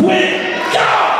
with God.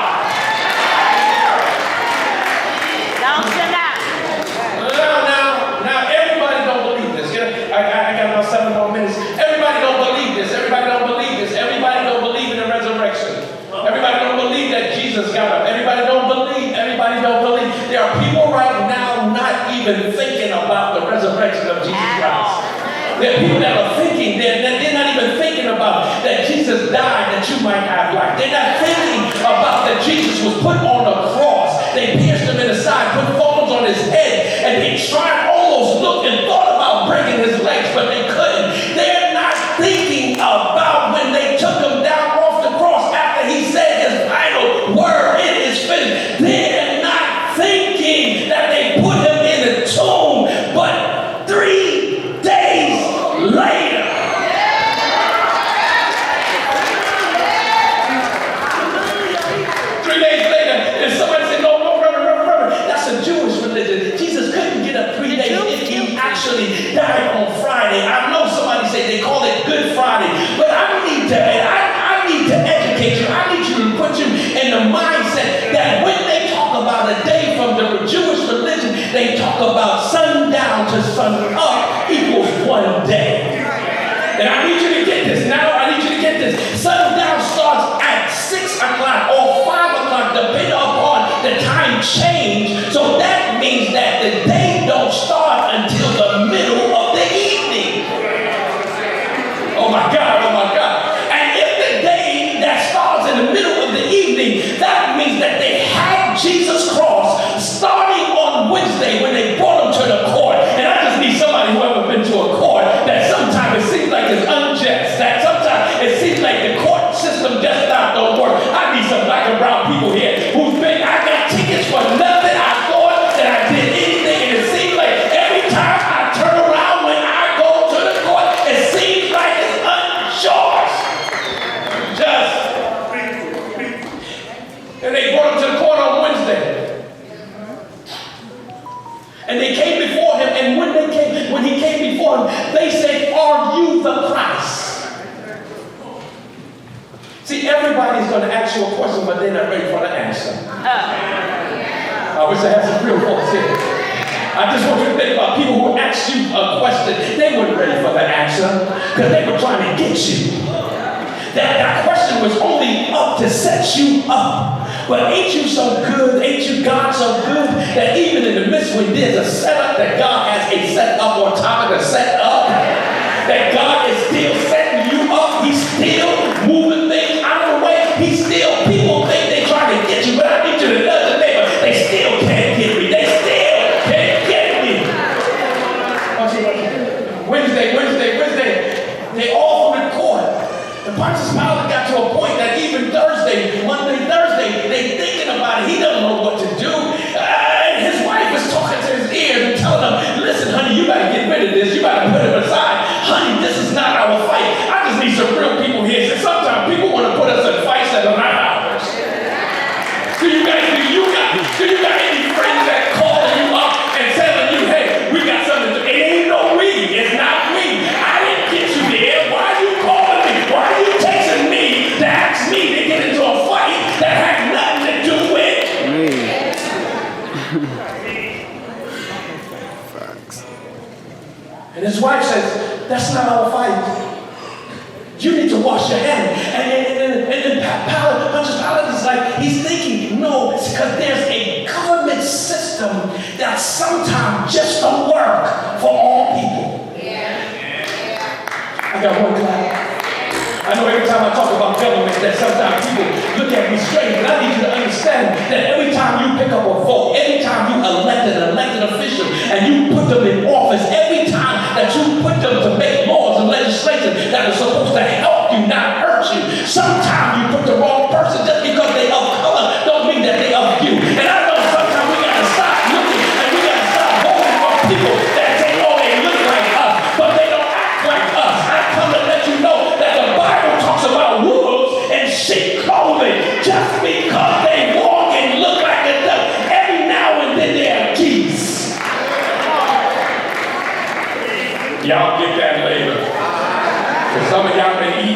Now, everybody don't believe this. I got about 7 more minutes. Everybody don't believe this. Everybody don't believe this. Everybody don't believe in the resurrection. Everybody don't believe that Jesus got up. Everybody don't believe. Everybody don't believe. There are people right now not even thinking about the resurrection of Jesus Christ. There are people that are thinking, they're not even thinking about that Jesus died that you might have life. They're not thinking about that Jesus was put on a cross. They pierced him in the side, put thorns on his head, and they tried, almost looked and thought about breaking his legs, but they couldn't. They're not thinking about when they took him down off the cross after he said his final word, it is finished. They're not thinking that they put him in the tomb, but 3 days later. 3 days later, and somebody said, no, Reverend, that's a Jewish religion. Jesus couldn't get up 3 days if he actually died on Friday. I know somebody said they call it Good Friday, but I need to educate you. I need you to put you in the mindset that when they talk about a day from the Jewish religion, they talk about sundown to sun up equals 1 day. And I need you to get this now. I need you to get this. Sundown starts at 6 o'clock or 5 o'clock, depending upon the time change. So that means that the day don't start until the middle of the evening. Oh my God, oh my God. And if the day that starts in the middle of the evening, that means that they had Jesus' cross starting on Wednesday when they brought him to the court. And I just need somebody who ever been to a court that sometimes it seems like it's unjust, that sometimes it seems like the court system just not don't work. I need some black and brown people here who's been, I got tickets for nothing. I thought that I did anything, and it seems like every time I turn around when I go to the court, it seems like it's unjust. And they brought him to the court on Wednesday. And they came before him, and when he came before him, they said, are you the Christ? See, everybody's going to ask you a question, but they're not ready for the answer. I wish I had some real folks here. I just want you to think about people who asked you a question. They weren't ready for the answer because they were trying to get you. That question was only up to set you up. But ain't you so good, ain't you God so good, that even in the midst when there's a setup, that God has a setup on top of the setup, that God is still setting you up, he's still moving things out of the way, he's still, people think they're trying to get you, but I need you to nudge the neighbor, they still can't get me, they still can't get me. Wednesday, they all from the court. The Pontius Pilate got to a point that even Monday, Thursday, they thinking about it. He doesn't know what to do. His wife is talking to his ears and telling him, listen, honey, you got to get rid of this. You got to put it aside. Honey, this is not our fight. I just need some real people here. So sometimes people want to put us in fights that are not ours. Do you got any friends that call you up and telling you, hey, we got something to do? It ain't no we. It's not me. I didn't get you there. Why are you calling me? Why are you texting me to ask me to get into a fight that had nothing to do with me? And his wife says, that's not our fight. You need to wash your hands. And Pontius Pilate is like, he's thinking, no, it's because there's a government system that sometimes just don't work for all people. I got one clap. I know every time I talk about government that sometimes people look at me strange, but I need you to understand that every time you pick up a vote, every time you elect an elected official and you put them in office, every time that you put them to make laws and legislation that are supposed to help you, not hurt you, sometimes you put the wrong person just because they of color don't mean that they of you. And I know sometimes we got to stop looking and we got to stop voting for people that say, oh, they look like us, but they don't act like us. I come to let you know that the Bible talks about wolves and sheep clothing. Just because they walk and look like a duck, every now and then they are geese. Y'all get that later. Because some of y'all been eating